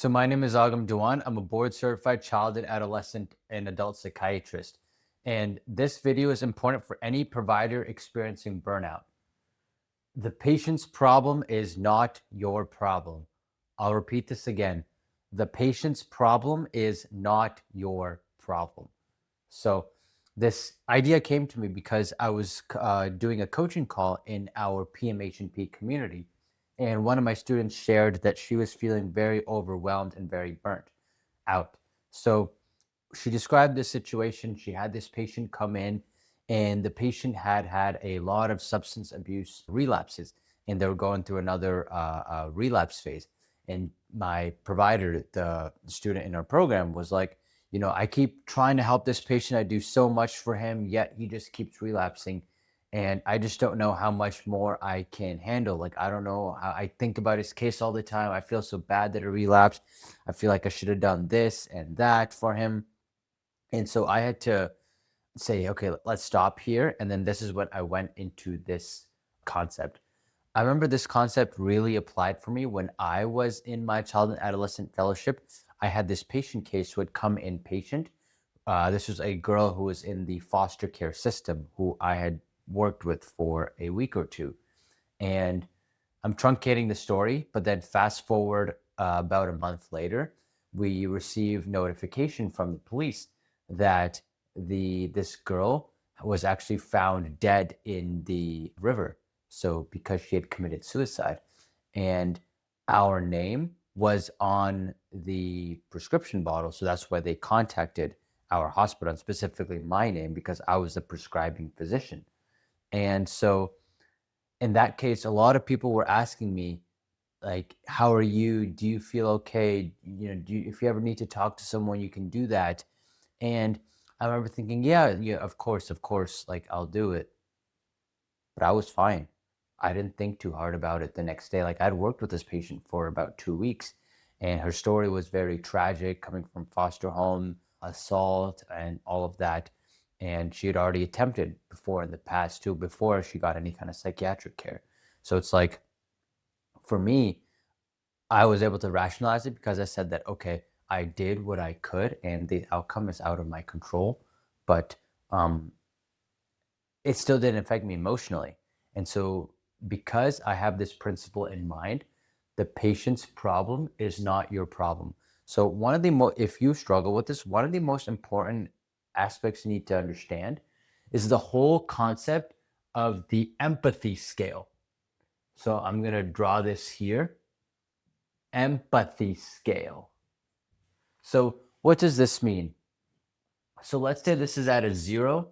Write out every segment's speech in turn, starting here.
So my name is Agam Dewan. I'm a board certified child and adolescent and adult psychiatrist. And this video is important for any provider experiencing burnout. The patient's problem is not your problem. I'll repeat this again. The patient's problem is not your problem. So this idea came to me because I was doing a coaching call in our PMHNP community. And one of my students shared that she was feeling very overwhelmed and very burnt out. So she described this situation. She had this patient come in, and the patient had had a lot of substance abuse relapses, and they were going through another relapse phase. And my provider, the student in our program, was like, I keep trying to help this patient. I do so much for him, yet he just keeps relapsing. And I just don't know how much more I can handle. Like, I don't know how I think about his case all the time. I feel so bad that he relapsed. I feel like I should have done this and that for him. And so I had to say, okay, let's stop here. And then this is what I went into this concept. I remember this concept really applied for me when I was in my child and adolescent fellowship. I had this patient case who had come inpatient. This was a girl who was in the foster care system who I had worked with for a week or two. And I'm truncating the story, but then fast forward about a month later, we received notification from the police that this girl was actually found dead in the river. So because she had committed suicide, and our name was on the prescription bottle, so that's why they contacted our hospital, and specifically my name because I was the prescribing physician. And so in that case, a lot of people were asking me, like, how are you? Do you feel okay? If you ever need to talk to someone, you can do that. And I remember thinking, yeah, yeah, of course, like I'll do it. But I was fine. I didn't think too hard about it the next day. Like I'd worked with this patient for about 2 weeks, and her story was very tragic, coming from foster home, assault, and all of that. And she had already attempted before in the past too, before she got any kind of psychiatric care. So it's like, for me, I was able to rationalize it because I said that, okay, I did what I could and the outcome is out of my control. But um, it still didn't affect me emotionally. And so, because I have this principle in mind, the patient's problem is not your problem. So, if you struggle with this, one of the most important aspects you need to understand is the whole concept of the empathy scale. So, I'm going to draw this here, empathy scale. So, what does this mean? So, let's say this is at a 0.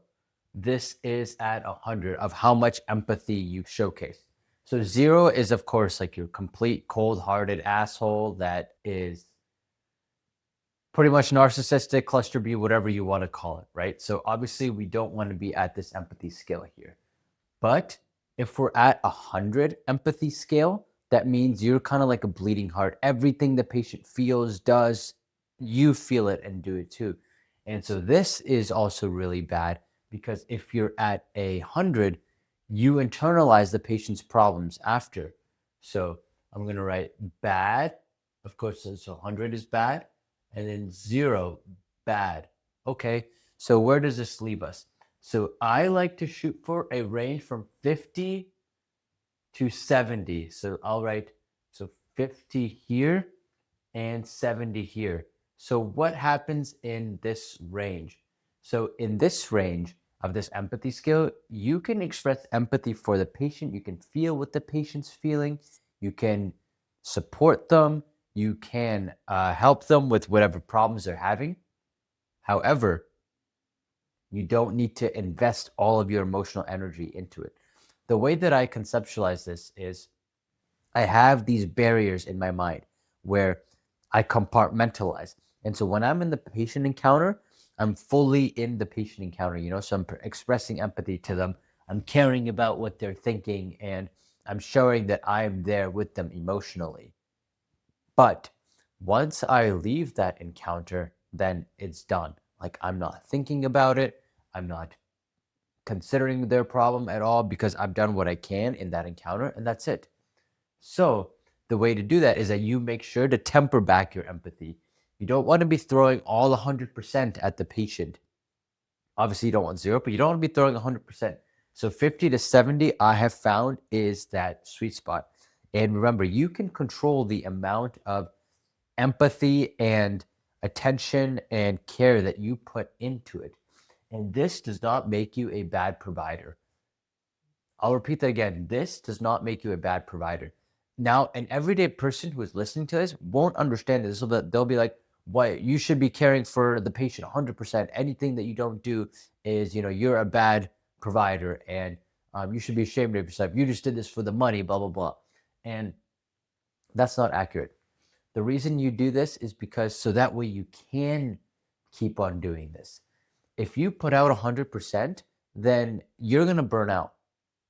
This is at 100 of how much empathy you showcase. So 0 is, of course, like your complete cold-hearted asshole that is pretty much narcissistic, cluster B, whatever you want to call it, right? So obviously we don't want to be at this empathy scale here. But if we're at 100 empathy scale, that means you're kind of like a bleeding heart. Everything the patient feels, does, you feel it and do it too. And so this is also really bad because if you're at 100, you internalize the patient's problems after. So I'm going to write bad. Of course, so 100 is bad. And then 0, bad. Okay, so where does this leave us? So I like to shoot for a range from 50 to 70. So I'll write, so 50 here and 70 here. So what happens in this range? So in this range of this empathy scale, you can express empathy for the patient. You can feel what the patient's feeling. You can support them. You can help them with whatever problems they're having. However, you don't need to invest all of your emotional energy into it. The way that I conceptualize this is I have these barriers in my mind where I compartmentalize. And so when I'm in the patient encounter, I'm fully in the patient encounter, so I'm expressing empathy to them. I'm caring about what they're thinking and I'm showing that I'm there with them emotionally. But once I leave that encounter, then it's done. Like I'm not thinking about it. I'm not considering their problem at all because I've done what I can in that encounter and that's it. So the way to do that is that you make sure to temper back your empathy. You don't want to be throwing all 100% at the patient. Obviously, you don't want zero, but you don't want to be throwing 100%. So 50 to 70, I have found, is that sweet spot. And remember, you can control the amount of empathy and attention and care that you put into it. And this does not make you a bad provider. I'll repeat that again. This does not make you a bad provider. Now, an everyday person who is listening to this won't understand this, but they'll be like, "What? You should be caring for the patient 100%. Anything that you don't do is, you're a bad provider, and you should be ashamed of yourself. You just did this for the money, blah blah blah." And that's not accurate. The reason you do this is because so that way you can keep on doing this. If you put out 100%, then you're gonna burn out,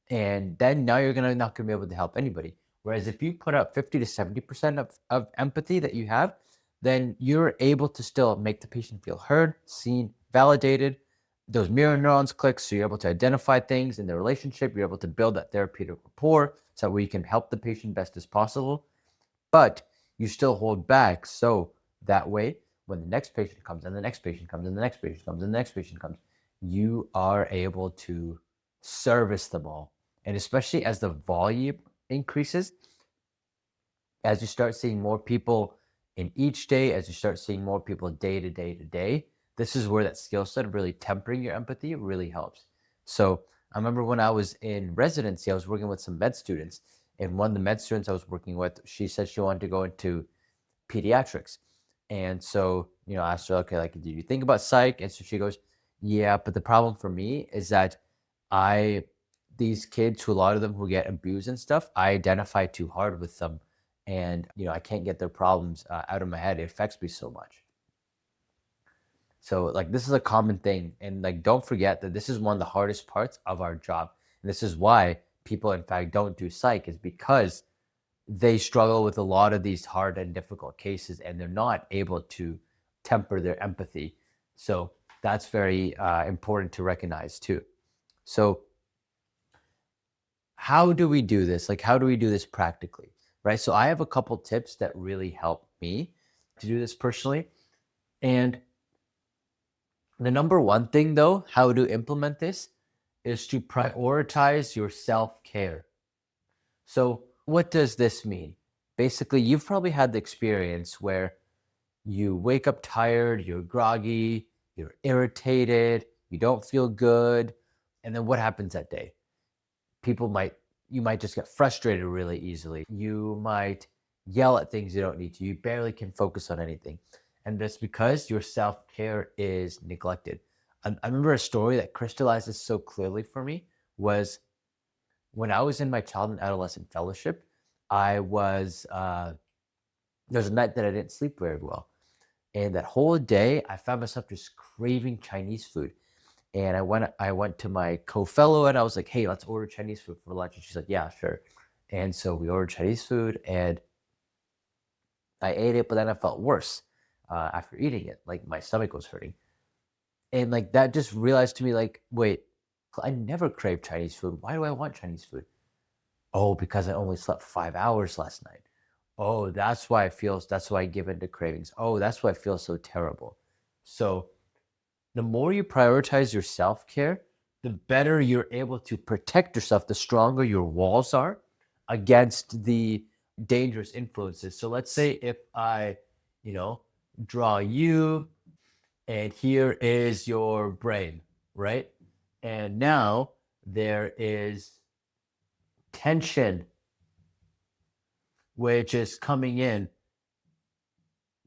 and then now you're gonna not gonna be able to help anybody. Whereas if you put out 50 to 70% of empathy that you have, then you're able to still make the patient feel heard, seen, validated. Those mirror neurons click, so you're able to identify things in the relationship. You're able to build that therapeutic rapport, so that we can help the patient best as possible. But you still hold back, so that way, when the next patient comes, and the next patient comes, and the next patient comes, and the next patient comes, you are able to service them all. And especially as the volume increases, as you start seeing more people in each day, as you start seeing more people day to day to day, this is where that skill set of really tempering your empathy really helps. So I remember when I was in residency, I was working with some med students, and one of the med students I was working with, she said she wanted to go into pediatrics. And so, I asked her, okay, like, did you think about psych? And so she goes, yeah, but the problem for me is that these kids, who a lot of them who get abused and stuff, I identify too hard with them. And, I can't get their problems out of my head. It affects me so much. So, like, this is a common thing. And, like, don't forget that this is one of the hardest parts of our job. And this is why people, in fact, don't do psych, is because they struggle with a lot of these hard and difficult cases, and they're not able to temper their empathy. So that's very important to recognize too. So how do we do this? Like, how do we do this practically, right? So I have a couple tips that really help me to do this personally. And the number one thing, though, how to implement this is to prioritize your self-care. So what does this mean? Basically, you've probably had the experience where you wake up tired, you're groggy, you're irritated, you don't feel good. And then what happens that day? You might just get frustrated really easily. You might yell at things you don't need to. You barely can focus on anything. And that's because your self-care is neglected. I remember a story that crystallized this so clearly for me was when I was in my child and adolescent fellowship. There was a night that I didn't sleep very well. And that whole day, I found myself just craving Chinese food. And I went to my co-fellow and I was like, hey, let's order Chinese food for lunch. And she's like, yeah, sure. And so we ordered Chinese food and I ate it, but then I felt worse after eating it. Like my stomach was hurting. And like that just realized to me, like, wait, I never craved Chinese food. Why do I want Chinese food? Oh, because I only slept 5 hours last night. Oh, that's why I give in to cravings. Oh, that's why I feel so terrible. So the more you prioritize your self-care, the better you're able to protect yourself, the stronger your walls are against the dangerous influences. So let's say if I, draw you, and here is your brain, right? And now there is tension which is coming in.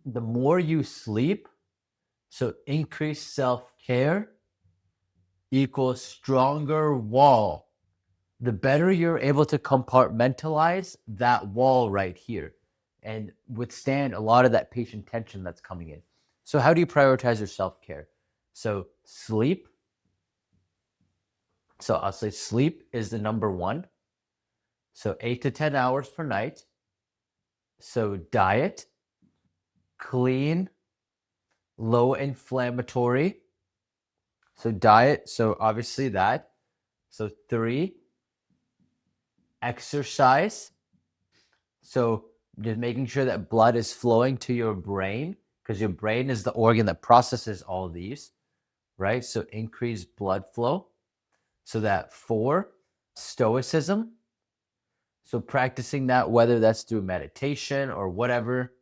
The more you sleep, so increased self-care equals stronger wall. The better you're able to compartmentalize that wall right here and withstand a lot of that patient tension that's coming in. So how do you prioritize your self-care? So sleep. So I'll say sleep is the number one. So 8 to 10 hours per night. So diet, clean, low inflammatory. So diet, so obviously that. So 3, exercise. So just making sure that blood is flowing to your brain, because your brain is the organ that processes all these, right? So increase blood flow. So that 4, stoicism. So practicing that, whether that's through meditation or whatever,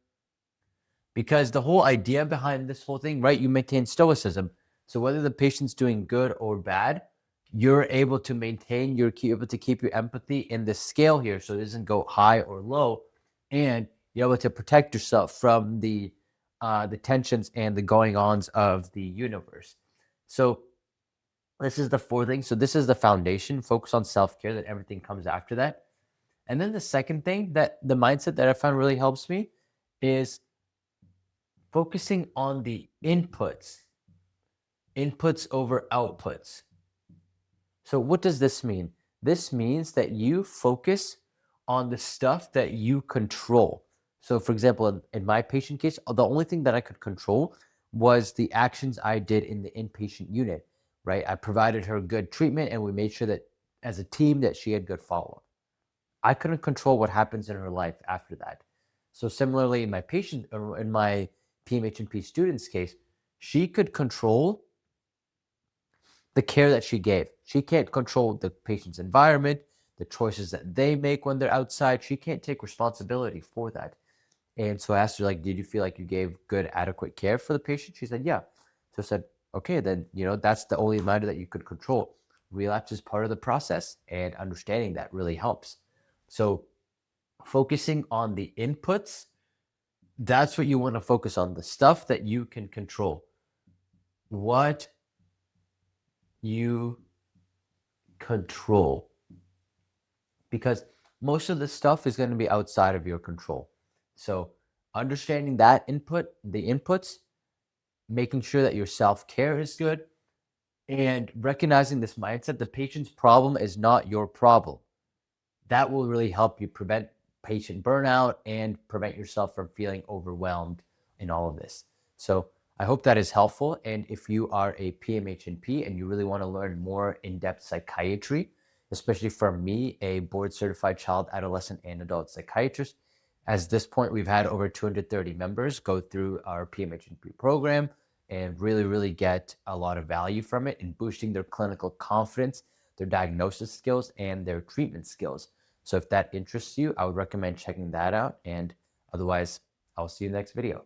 because the whole idea behind this whole thing, right? You maintain stoicism. So whether the patient's doing good or bad, you're able to maintain, you're able to keep your empathy in the scale here, so it doesn't go high or low, and you're able to protect yourself from the tensions and the going ons of the universe. So this is the 4th thing. So this is the foundation. Focus on self-care, that everything comes after that. And then the second thing, that the mindset that I found really helps me, is focusing on the inputs over outputs. So what does this mean? This means that you focus on the stuff that you control. So for example, in my patient case, the only thing that I could control was the actions I did in the inpatient unit, right? I provided her good treatment, and we made sure that as a team that she had good follow-up. I couldn't control what happens in her life after that. So similarly, in my PMHNP student's case, she could control the care that she gave. She can't control the patient's environment, the choices that they make when they're outside. She can't take responsibility for that. And so I asked her, like, did you feel like you gave good, adequate care for the patient? She said, yeah. So I said, okay, then, that's the only matter that you could control. Relapse is part of the process, and understanding that really helps. So focusing on the inputs, that's what you want to focus on, the stuff that you can control. What you control. Because most of the stuff is going to be outside of your control. So understanding that the inputs, making sure that your self-care is good, and recognizing this mindset, the patient's problem is not your problem. That will really help you prevent patient burnout and prevent yourself from feeling overwhelmed in all of this. So I hope that is helpful. And if you are a PMHNP and you really want to learn more in-depth psychiatry, especially from me, a board-certified child, adolescent, and adult psychiatrist, at this point, we've had over 230 members go through our PMHNP program and really get a lot of value from it in boosting their clinical confidence, their diagnosis skills, and their treatment skills. So if that interests you, I would recommend checking that out. And otherwise, I'll see you in the next video.